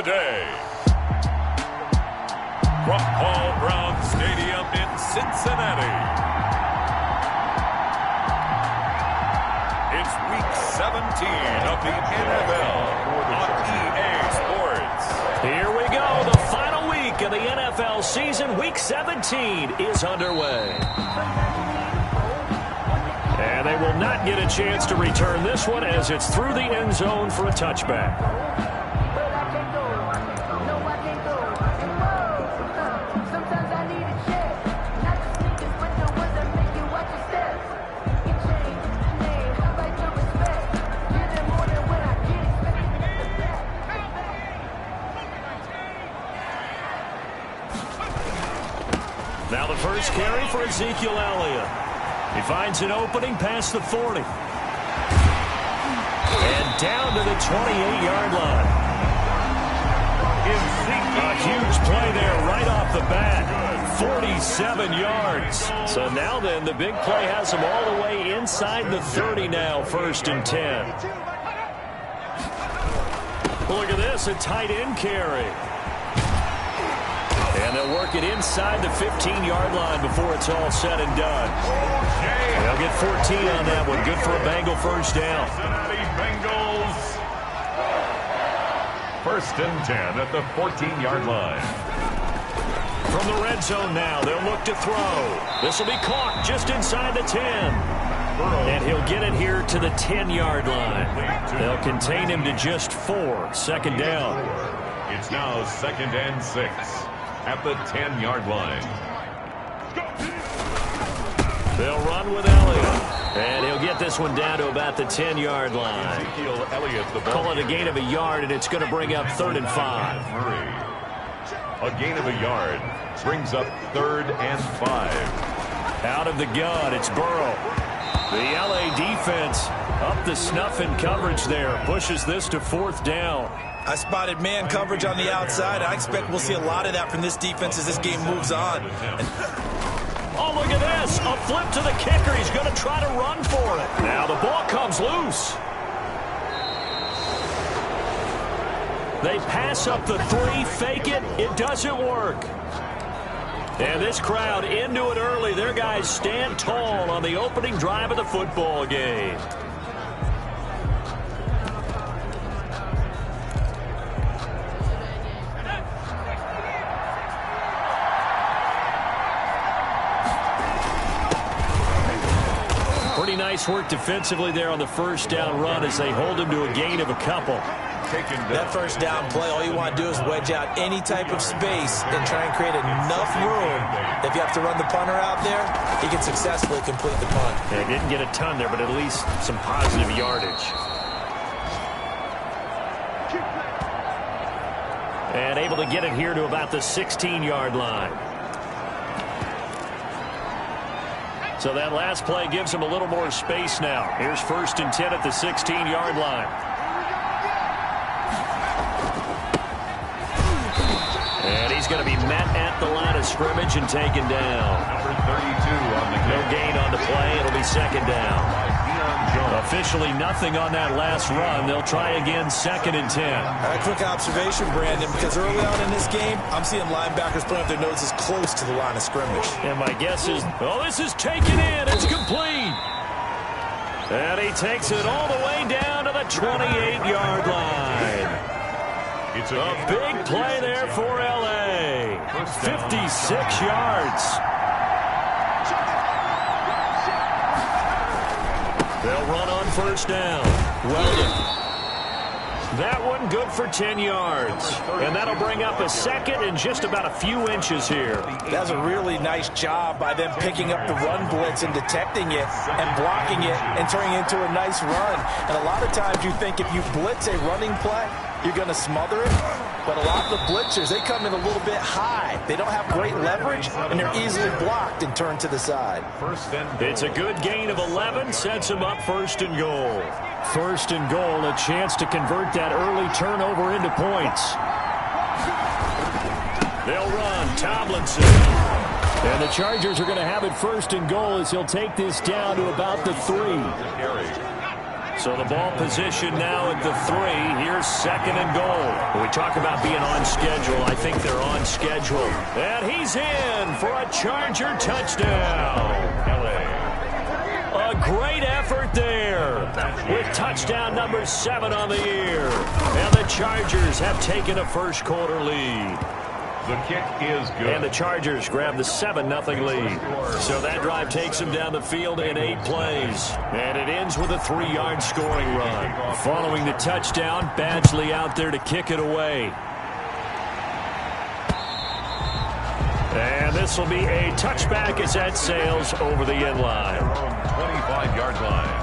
day. From Paul Brown Stadium in Cincinnati, it's Week 17 of the NFL on EA Sports. Here we go. The final week of the NFL season. Week 17 is underway. And they will not get a chance to return this one as it's through the end zone for a touchback. Now the first carry for Ezekiel Elliott. He finds an opening past the 40. And down to the 28-yard line. A huge play there right off the bat. 47 yards. So now then, the big play has him all the way inside the 30 now, 1st and 10. Look at this, a tight end carry. And they'll work it inside the 15-yard line before it's all said and done. They'll get 14 on that one. Good for a Bengal first down. Cincinnati Bengals. 1st and 10 at the 14-yard line. From the red zone now, they'll look to throw. This will be caught just inside the 10. And he'll get it here to the 10-yard line. They'll contain him to just 4. 2nd down. It's now 2nd and 6 at the 10-yard line. They'll run with Elliott. And he'll get this one down to about the 10-yard line. Ezekiel Elliott, the ball. Call it a gain of a yard, and it's going to bring up 3rd and 5. A gain of a yard brings up 3rd and 5. Out of the gun, it's Burrow. The LA defense up the snuff in coverage there. Pushes this to 4th down. I spotted man coverage on the outside. I expect we'll see a lot of that from this defense as this game moves on. Oh, look at this. A flip to the kicker. He's going to try to run for it. Now the ball comes loose. They pass up the 3, fake it. It doesn't work. And this crowd into it early. Their guys stand tall on the opening drive of the football game. Pretty nice work defensively there on the 1st down run as they hold him to a gain of a couple. That 1st down play, all you want to do is wedge out any type of space and try and create enough room. If you have to run the punter out there, he can successfully complete the punt. They didn't get a ton there, but at least some positive yardage. And able to get it here to about the 16-yard line. So that last play gives him a little more space now. Here's 1st and 10 at the 16-yard line. And he's going to be met at the line of scrimmage and taken down. Number 32 on the No gain on the play. It'll be 2nd down. Officially nothing on that last run. They'll try again 2nd and 10. A quick observation, Brandon, because early on in this game, I'm seeing linebackers putting up their noses close to the line of scrimmage. And my guess is, oh, this is taken in. It's complete. And he takes it all the way down to the 28-yard line. It's a big play there for L.A. 56 yards. They'll run on 1st down. Weldon. That one good for 10 yards. And that'll bring up a 2nd and just about a few inches here. That's a really nice job by them picking up the run blitz and detecting it and blocking it and turning it into a nice run. And a lot of times you think if you blitz a running play, you're going to smother it. But a lot of the blitzers, they come in a little bit high. They don't have great leverage, and they're easily blocked and turned to the side. It's a good gain of 11, sets him up 1st and goal. 1st and goal, a chance to convert that early turnover into points. They'll run, Tomlinson. And the Chargers are going to have it 1st and goal as he'll take this down to about the 3. So the ball position now at the 3. Here's 2nd and goal. When we talk about being on schedule, I think they're on schedule. And he's in for a Charger touchdown. A great effort there with touchdown number 7 on the year. And the Chargers have taken a first quarter lead. The kick is good. And the Chargers grab the 7-0 lead. So that drive takes them down the field in 8 plays. And it ends with a 3-yard scoring run. Following the touchdown, Badgley out there to kick it away. And this will be a touchback as that sails over the end line. 25-yard line.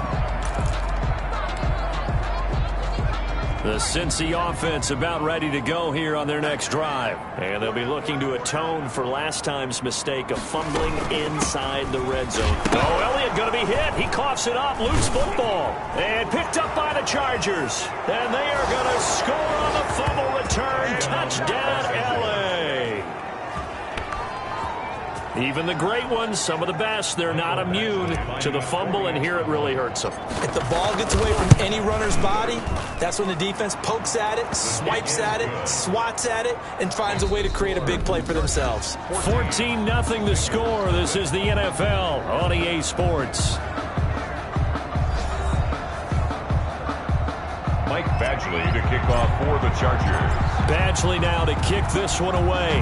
The Cincy offense about ready to go here on their next drive. And they'll be looking to atone for last time's mistake of fumbling inside the red zone. Oh, Elliott going to be hit. He coughs it up. Loose football. And picked up by the Chargers. And they are going to score on the fumble return. Touchdown, LA. Even the great ones, some of the best, they're not immune to the fumble, and here it really hurts them. If the ball gets away from any runner's body, that's when the defense pokes at it, swipes at it, swats at it, and finds a way to create a big play for themselves. 14-0 the score. This is the NFL on EA Sports. Mike Badgley to kick off for the Chargers. Badgley now to kick this one away.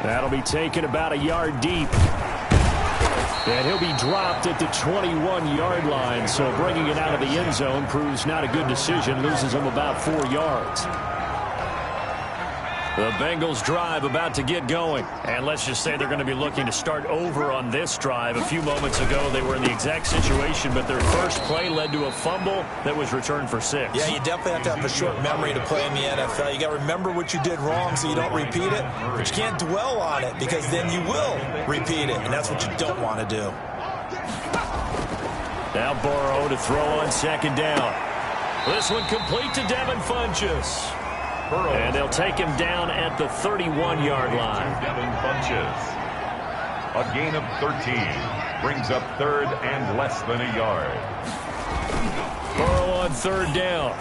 That'll be taken about a yard deep. And he'll be dropped at the 21-yard line. So bringing it out of the end zone proves not a good decision. Loses him about 4 yards. The Bengals drive about to get going. And let's just say they're going to be looking to start over on this drive. A few moments ago, they were in the exact situation, but their first play led to a fumble that was returned for 6. Yeah, you definitely have to have a short memory to play in the NFL. You got to remember what you did wrong so you don't repeat it. But you can't dwell on it because then you will repeat it, and that's what you don't want to do. Now Burrow to throw on 2nd down. This one complete to Devin Funchess. And they'll take him down at the 31-yard line. Devin Funchess. A gain of 13. Brings up 3rd and less than a yard. Burrow on 3rd down.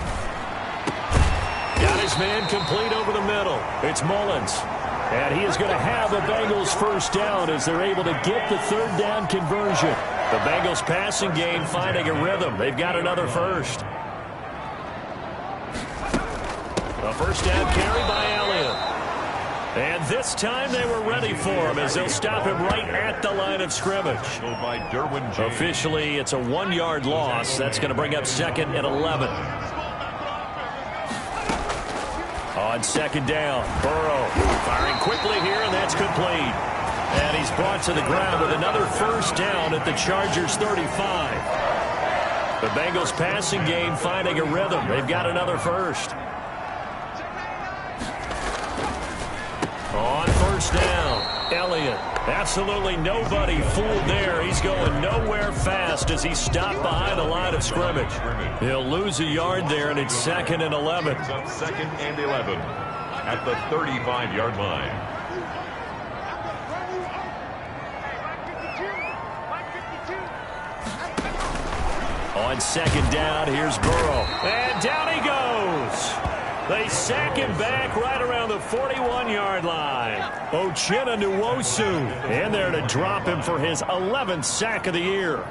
Got his man complete over the middle. It's Mullins. And he is going to have the Bengals first down as they're able to get the 3rd down conversion. The Bengals passing game finding a rhythm. They've got another first. A first down carry by Elliott. And this time they were ready for him as they'll stop him right at the line of scrimmage. Officially, it's a 1-yard loss. That's going to bring up 2nd and 11. On 2nd down, Burrow firing quickly here, and that's complete. And he's brought to the ground with another first down at the Chargers' 35. The Bengals passing game finding a rhythm. They've got another first. On first down, Elliott. Absolutely nobody fooled there. He's going nowhere fast as he's stopped behind the line of scrimmage. He'll lose a yard there, and it's 2nd and 11. 2nd and 11 at the 35-yard line. On 2nd down, here's Burrow. And down he goes. They sack him back right around the 41-yard line. Uchenna Nwosu in there to drop him for his 11th sack of the year.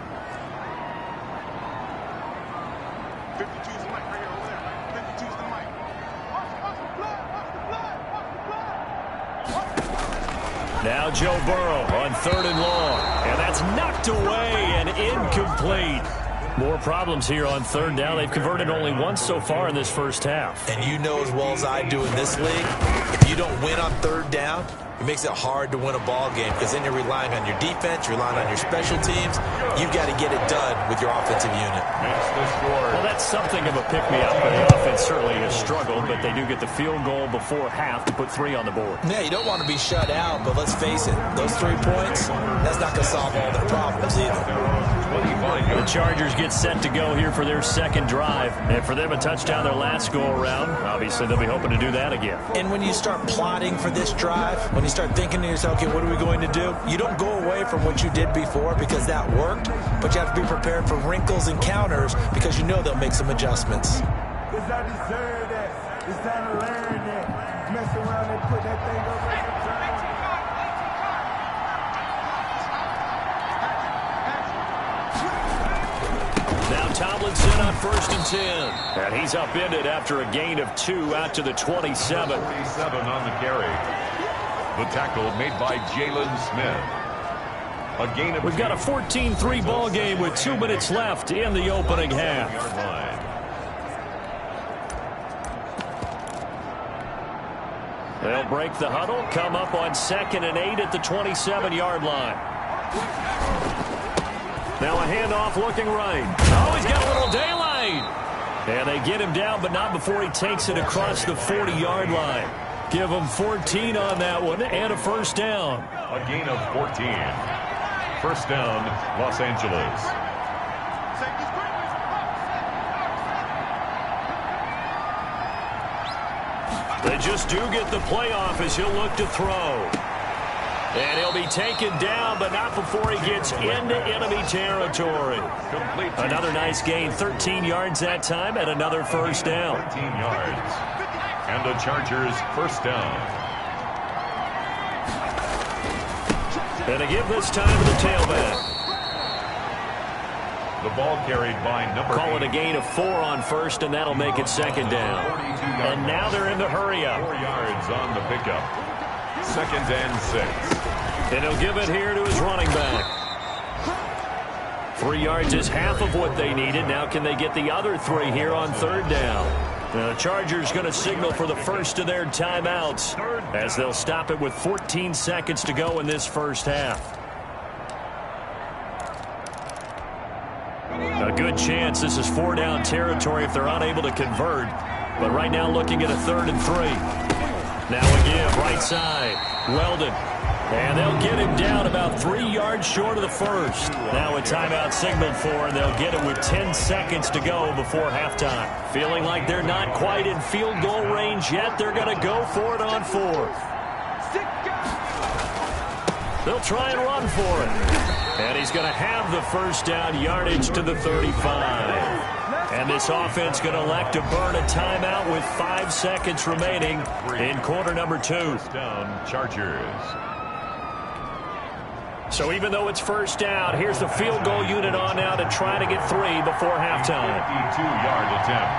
Now Joe Burrow on 3rd and long. And that's knocked away and incomplete. More problems here on 3rd down. They've converted only once so far in this first half. And you know as well as I do in this league, if you don't win on 3rd down, it makes it hard to win a ball game because then you're relying on your defense, you're relying on your special teams. You've got to get it done with your offensive unit. Well, that's something of a pick-me-up. The offense certainly has struggled, but they do get the field goal before half to put 3 on the board. Yeah, you don't want to be shut out, but let's face it, those 3 points, that's not going to solve all their problems either. The Chargers get set to go here for their 2nd drive. And for them, a touchdown their last go-around. Obviously, they'll be hoping to do that again. And when you start plotting for this drive, when you you start thinking to yourself, okay, what are we going to do? You don't go away from what you did before because that worked, but you have to be prepared for wrinkles and counters because you know they'll make some adjustments. Because I deserve that. It's time to learn that. Mess around and put that thing over your time. Now Tomlinson on 1st and 10. And he's upended after a gain of 2 out to the 27. 47 on the carry. The tackle made by Jalen Smith. A gain of We've got a 14-3 ball game with 2 minutes left in the opening half. They'll break the huddle, come up on 2nd and 8 at the 27-yard line. Now a handoff looking right. Oh, he's got a little daylight. And they get him down, but not before he takes it across the 40-yard line. Give him 14 on that one and a first down. A gain of 14. First down, Los Angeles. They just do get the playoff as he'll look to throw. And he'll be taken down, but not before he gets into enemy territory. Another nice gain, 13 yards that time, and another first down. 13 yards. And the Chargers first down. And a give this time to the tailback. The ball carried by number 8. Call it a gain of 4 on first, and that'll make it second down. And now they're in the hurry up. 4 yards on the pickup. 2nd and 6. And he'll give it here to his running back. 3 yards is half of what they needed. Now can they get the other 3 here on 3rd down? The Chargers going to signal for the first of their timeouts as they'll stop it with 14 seconds to go in this first half. A good chance this is 4-down territory if they're unable to convert. But right now looking at a 3rd and 3. Now a give, right side. Weldon. And they'll get him down about 3 yards short of the first. Now a timeout signaled for, and they'll get it with 10 seconds to go before halftime. Feeling like they're not quite in field goal range yet. They're going to go for it on 4th. They'll try and run for it. And he's going to have the first down, yardage to the 35. And this offense going to elect to burn a timeout with 5 seconds remaining in quarter number 2. Down, Chargers. So even though it's first down, here's the field goal unit on now to try to get 3 before halftime. 52-yard attempt.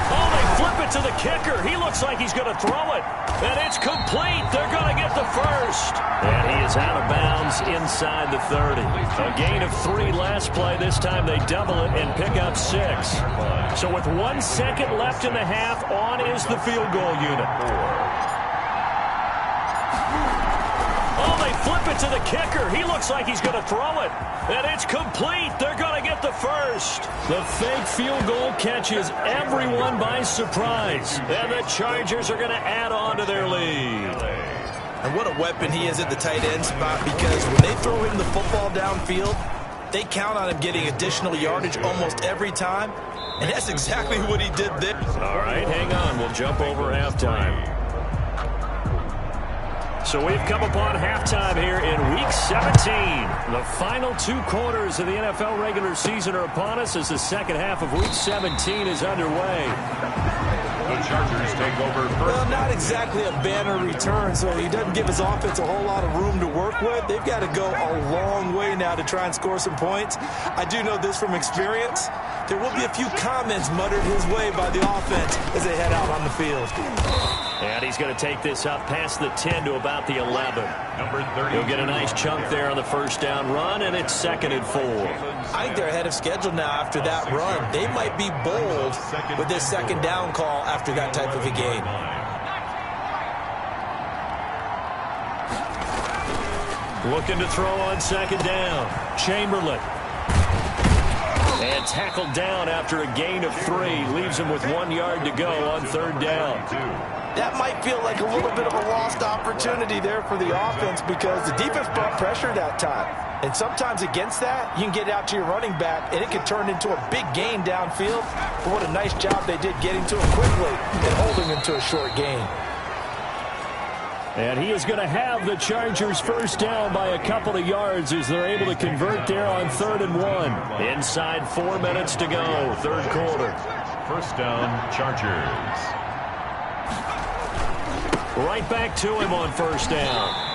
Oh, they flip it to the kicker. He looks like he's going to throw it. And it's complete. They're going to get the first. And he is out of bounds inside the 30. A gain of 3 last play. This time they double it and pick up 6. So with 1 second left in the half, on is the field goal unit. Oh, they flip it to the kicker. He looks like he's going to throw it. And it's complete. They're going to get the first. The fake field goal catches everyone by surprise. And the Chargers are going to add on to their lead. And what a weapon he is at the tight end spot, because when they throw him the football downfield, they count on him getting additional yardage almost every time. And that's exactly what he did there. All right, hang on. We'll jump over halftime. So we've come upon halftime here in Week 17. The final 2 quarters of the NFL regular season are upon us as the second half of Week 17 is underway. The Chargers take over first. Well, not exactly a banner return, so he doesn't give his offense a whole lot of room to work with. They've got to go a long way now to try and score some points. I do know this from experience. There will be a few comments muttered his way by the offense as they head out on the field. And he's going to take this up past the 10 to about the 11. Number 30. He'll get a nice chunk there on the first down run, and it's 2nd and 4. I think they're ahead of schedule now after that run. They might be bold with this second down call after that type of a game. Looking to throw on 2nd down. Chamberlain. And tackled down after a gain of 3. Leaves him with 1 yard to go on 3rd down. That might feel like a little bit of a lost opportunity there for the offense because the defense brought pressure that time. And sometimes against that, you can get out to your running back, and it can turn into a big gain downfield. But what a nice job they did getting to him quickly and holding him to a short gain. And he is going to have the Chargers first down by a couple of yards as they're able to convert there on 3rd and 1. Inside 4 minutes to go, 3rd quarter. First down, Chargers. Right back to him on 1st down.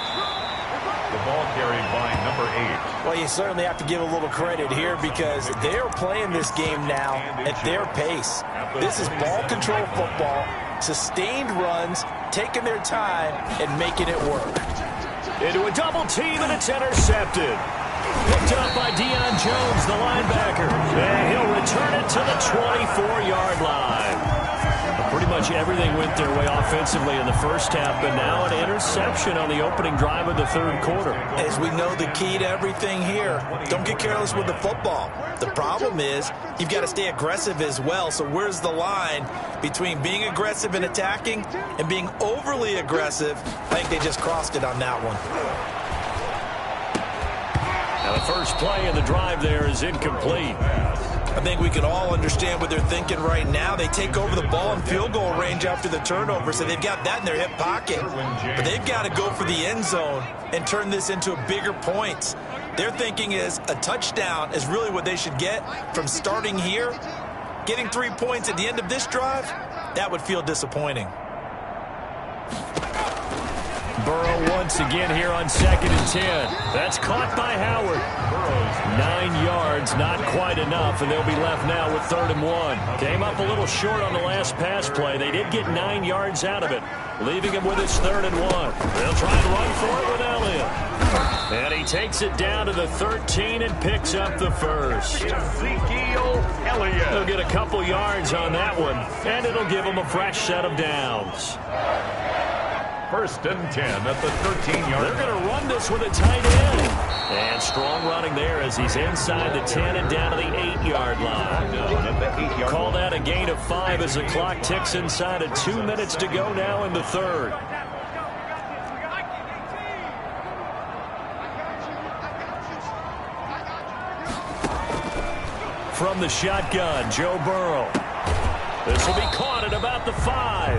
The ball carried by number 8. Well, you certainly have to give a little credit here because they're playing this game now at their pace. This is ball control football, sustained runs, taking their time, and making it work. Into a double team, and it's intercepted. Picked up by Deion Jones, the linebacker. And he'll return it to the 24-yard line. Pretty much everything went their way offensively in the first half, but now an interception on the opening drive of the 3rd quarter. As we know, the key to everything here, don't get careless with the football. The problem is you've got to stay aggressive as well. So where's the line between being aggressive and attacking and being overly aggressive? I think they just crossed it on that one. Now the first play of the drive there is incomplete. I think we can all understand what they're thinking right now. They take over the ball in field goal range after the turnover, so they've got that in their hip pocket. But they've got to go for the end zone and turn this into a bigger point. Their thinking is a touchdown is really what they should get from starting here. Getting 3 points at the end of this drive, that would feel disappointing. Burrow once again here on 2nd and 10. That's caught by Howard. 9 yards, not quite enough, and they'll be left now with 3rd and 1. Came up a little short on the last pass play. They did get 9 yards out of it, leaving him with his 3rd and 1. They'll try and run for it with Elliott. And he takes it down to the 13 and picks up the first. Ezekiel Elliott. They'll get a couple yards on that one, and it'll give them a fresh set of downs. 1st and 10 at the 13-yard. They're going to run this with a tight end. And strong running there as he's inside the 10 and down to the 8-yard line. Call that a gain of 5 as the clock ticks inside of 2 minutes to go now in the 3rd. From the shotgun, Joe Burrow. This will be caught at about the 5.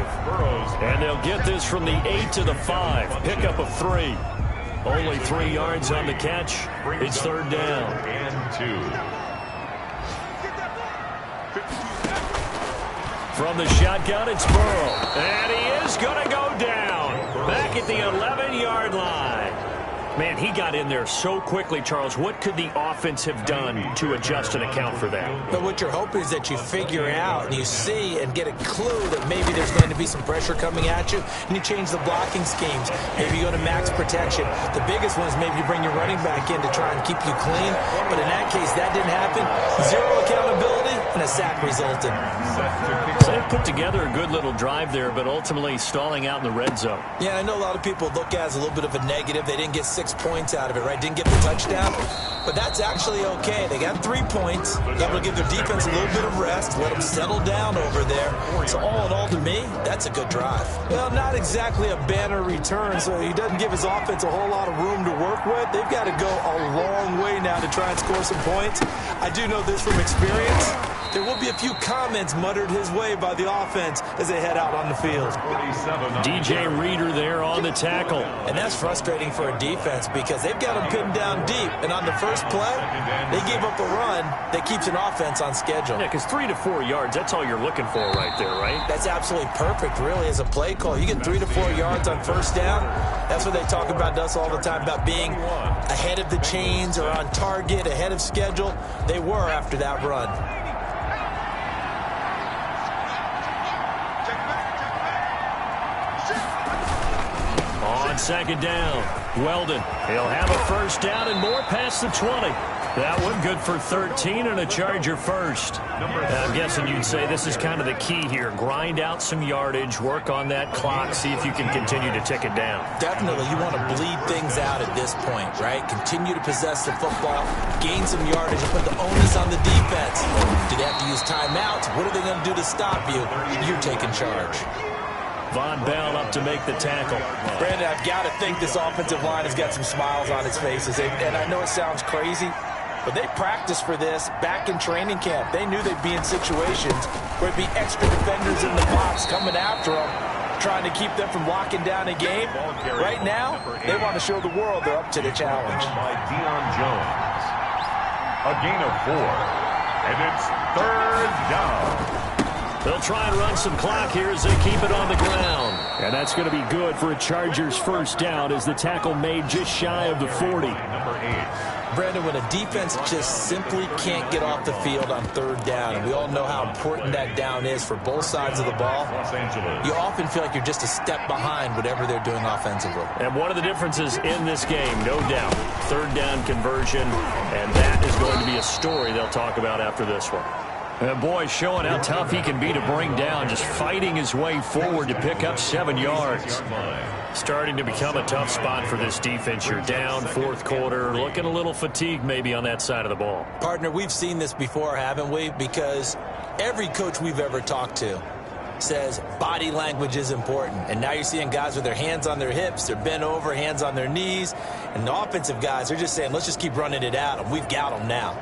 And they'll get this from the 8 to the 5. Pickup of 3. Only 3 yards on the catch. It's 3rd down. And 2. From the shotgun, it's Burrow. And he is going to go down. Back at the 11-yard line. Man, he got in there so quickly, Charles. What could the offense have done to adjust and account for that? But what you're hoping is that you figure out and you see and get a clue that maybe there's going to be some pressure coming at you, and you change the blocking schemes. Maybe you go to max protection. The biggest one is maybe you bring your running back in to try and keep you clean. But in that case, that didn't happen. 0 accountability, and a sack resulted. So they put together a good little drive there, but ultimately stalling out in the red zone. Yeah, I know a lot of people look at it as a little bit of a negative. They didn't get 6 points out of it, right? Didn't get the touchdown. But that's actually okay. They got 3 points. Able to give their defense a little bit of rest, let them settle down over there. So all in all, to me, that's a good drive. Well, not exactly a banner return, so he doesn't give his offense a whole lot of room to work with. They've got to go a long way now to try and score some points. I do know this from experience. There will be a few comments muttered his way by the offense as they head out on the field. DJ Reader there on the tackle. And that's frustrating for a defense because they've got him pinned down deep. And on the first play, they gave up a run that keeps an offense on schedule. Yeah, because 3 to 4 yards, that's all you're looking for right there, right? That's absolutely perfect, really, as a play call. You get 3 to 4 yards on first down. That's what they talk about to us all the time, about being ahead of the chains or on target, ahead of schedule. They were after that run. On 2nd down, Weldon. He'll have a first down and more past the 20. That one good for 13 and a Charger first. I'm guessing you'd say this is kind of the key here. Grind out some yardage, work on that clock, see if you can continue to tick it down. Definitely, you want to bleed things out at this point, right? Continue to possess the football, gain some yardage, and put the onus on the defense. Do they have to use timeouts? What are they going to do to stop you? You're taking charge. Von Bell up to make the tackle. Brandon, I've got to think this offensive line has got some smiles on its faces. And I know it sounds crazy, but they practiced for this back in training camp. They knew they'd be in situations where it'd be extra defenders in the box coming after them, trying to keep them from locking down a game. Right now, they want to show the world they're up to the challenge. By Deion Jones. A gain of 4. And it's 3rd down. They'll try and run some clock here as they keep it on the ground. And that's going to be good for a Chargers first down as the tackle made just shy of the 40. Number 8. Brandon, when a defense just simply can't get off the field on 3rd down, and we all know how important that down is for both sides of the ball, you often feel like you're just a step behind whatever they're doing offensively. And one of the differences in this game, no doubt, 3rd down conversion, and that is going to be a story they'll talk about after this one. And boy, showing how tough he can be to bring down, just fighting his way forward to pick up 7 yards. Starting to become a tough spot for this defense. You're down 4th quarter, looking a little fatigued maybe on that side of the ball. Partner, we've seen this before, haven't we? Because every coach we've ever talked to says body language is important. And now you're seeing guys with their hands on their hips, they're bent over, hands on their knees. And the offensive guys, they're just saying, let's just keep running it at them. We've got them now.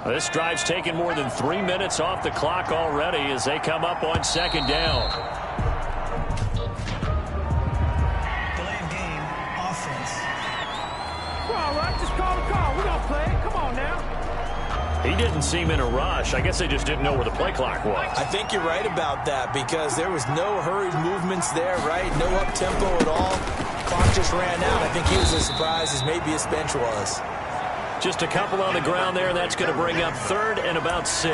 This drive's taken more than 3 minutes off the clock already as they come up on 2nd down. Delayed game, offense. Come on, Russ, just call the call. We're going to play it. Come on now. He didn't seem in a rush. I guess they just didn't know where the play clock was. I think you're right about that because there was no hurried movements there, right? No up-tempo at all. Clock just ran out. I think he was as surprised as maybe his bench was. Just a couple on the ground there. That's going to bring up 3rd and about 6.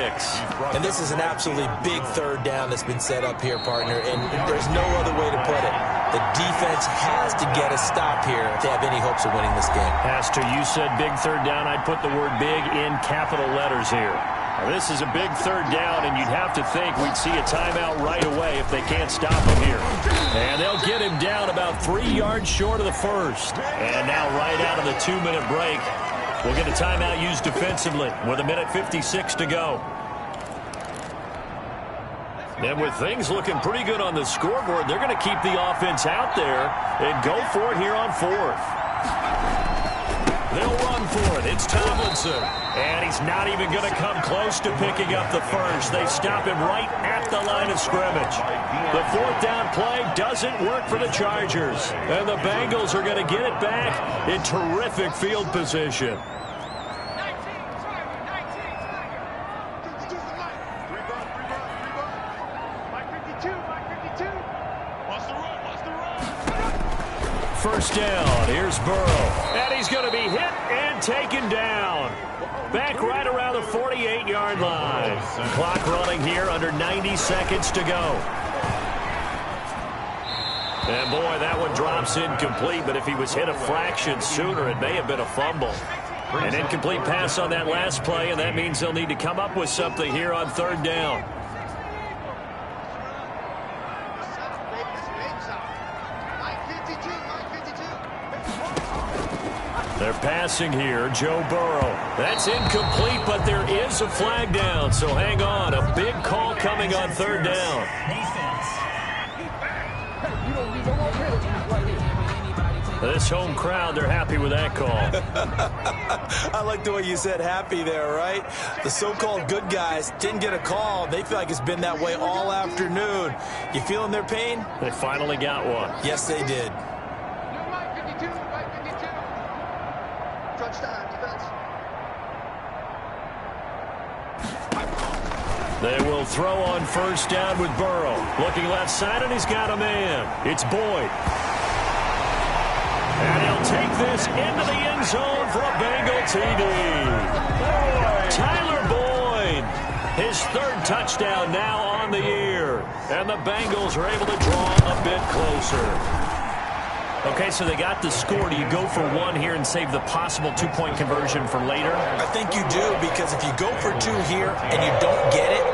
And this is an absolutely big 3rd down that's been set up here, partner, and there's no other way to put it. The defense has to get a stop here to have any hopes of winning this game. Has to. You said big 3rd down. I'd put the word big in capital letters here. Now, this is a big 3rd down, and you'd have to think we'd see a timeout right away if they can't stop him here. And they'll get him down about 3 yards short of the first. And now right out of the 2-minute break, we'll get a timeout used defensively with 1:56 to go. And with things looking pretty good on the scoreboard, they're going to keep the offense out there and go for it here on 4th. They'll run for it. It's Tomlinson. And he's not even going to come close to picking up the first. They stop him right at the line of scrimmage. The 4th down play doesn't work for the Chargers. And the Bengals are going to get it back in terrific field position. First down, here's Burrow, and he's going to be hit and taken down. Back right around the 48-yard line. Clock running here, under 90 seconds to go. And boy, that one drops incomplete, but if he was hit a fraction sooner, it may have been a fumble. An incomplete pass on that last play, and that means they'll need to come up with something here on 3rd down. They're passing here, Joe Burrow. That's incomplete, but there is a flag down, so hang on. A big call coming on 3rd down. This home crowd, they're happy with that call. I like the way you said happy there, right? The so-called good guys didn't get a call. They feel like it's been that way all afternoon. You feeling their pain? They finally got one. Yes, they did. They will throw on 1st down with Burrow. Looking left side, and he's got a man. It's Boyd. And he'll take this into the end zone for a Bengal TD. Tyler Boyd, his third touchdown now on the year. And the Bengals are able to draw a bit closer. Okay, so they got the score. Do you go for one here and save the possible two-point conversion for later? I think you do, because if you go for two here and you don't get it,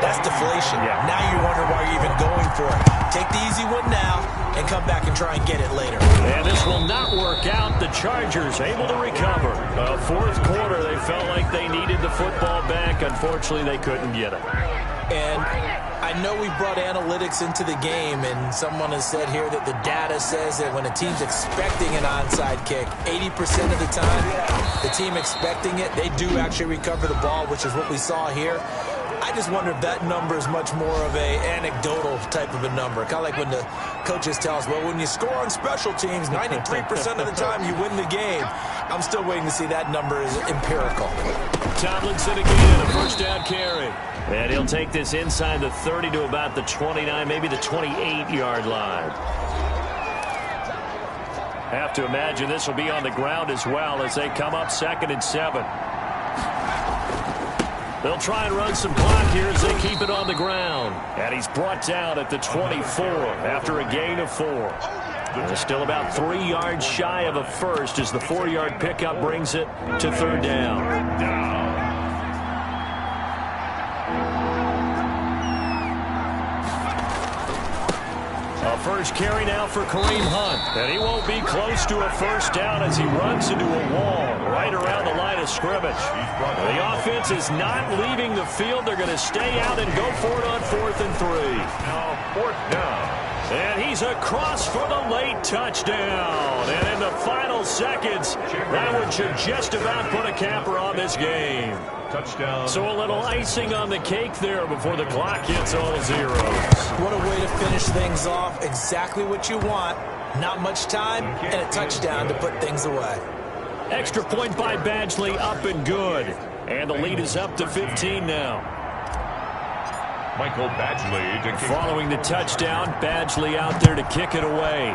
that's deflation. Yeah. Now you wonder why you're even going for it. Take the easy one now and come back and try and get it later. And this will not work out. The Chargers able to recover. Fourth quarter, they felt like they needed the football back. Unfortunately, they couldn't get it. And I know we brought analytics into the game, and someone has said here that the data says that when a team's expecting an onside kick, 80% of the time, the team expecting it, they do actually recover the ball, which is what we saw here. I just wonder if that number is much more of a anecdotal type of a number. Kind of like when the coaches tell us, well, when you score on special teams, 93% of the time you win the game. I'm still waiting to see that number is empirical. Tomlinson again, a first down carry. And he'll take this inside the 30 to about the 29, maybe the 28-yard line. Have to imagine this will be on the ground as well as they come up 2nd and 7. They'll try and run some clock here as they keep it on the ground. And he's brought down at the 24 after a gain of 4. They're still about 3 yards shy of a first as the 4-yard pickup brings it to 3rd down. A first carry now for Kareem Hunt. And he won't be close to a first down as he runs into a wall right around the line of scrimmage. The offense is not leaving the field. They're going to stay out and go for it on 4th and 3. Now 4th down. And he's across for the late touchdown. And in the final seconds, that one should just about put a capper on this game. Touchdown. So a little icing on the cake there before the clock hits all zeros. What a way to finish things off. Exactly what you want. Not much time and a touchdown to put things away. Extra point by Badgley, up and good. And the lead is up to 15 now. Michael Badgley to kick. Following the touchdown, Badgley out there to kick it away.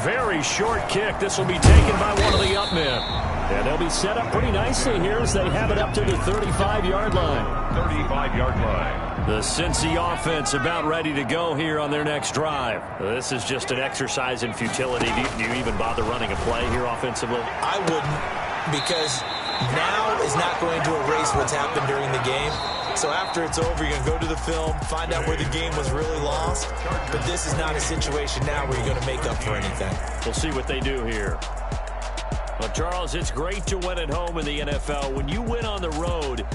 Very short kick. This will be taken by one of the up men. And they'll be set up pretty nicely here as they have it up to the 35-yard line. 35-yard line. The Cincy offense about ready to go here on their next drive. This is just an exercise in futility. Do you even bother running a play here offensively? I wouldn't, because now is not going to erase what's happened during the game. So after it's over, you're going to go to the film, find out where the game was really lost. But this is not a situation now where you're going to make up for anything. We'll see what they do here. Well, Charles, it's great to win at home in the NFL. When you win on the road,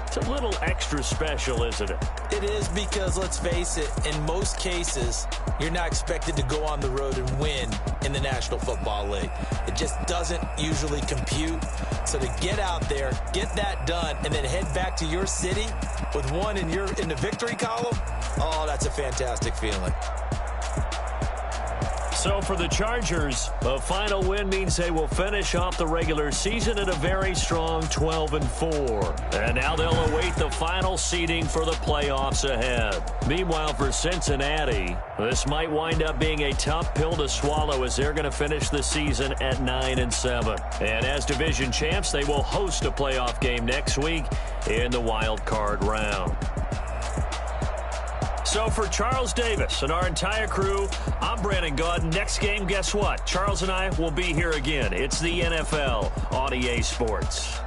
it's a little extra special, isn't it? It is, because, let's face it, in most cases, you're not expected to go on the road and win in the National Football League. It just doesn't usually compute. So to get out there, get that done, and then head back to your city with one in the victory column, oh, that's a fantastic feeling. So for the Chargers, a final win means they will finish off the regular season at a very strong 12-4. And now they'll await the final seeding for the playoffs ahead. Meanwhile, for Cincinnati, this might wind up being a tough pill to swallow as they're going to finish the season at 9-7. And as division champs, they will host a playoff game next week in the wild card round. So for Charles Davis and our entire crew, I'm Brandon Gaudin. Next game, guess what? Charles and I will be here again. It's the NFL on EA Sports.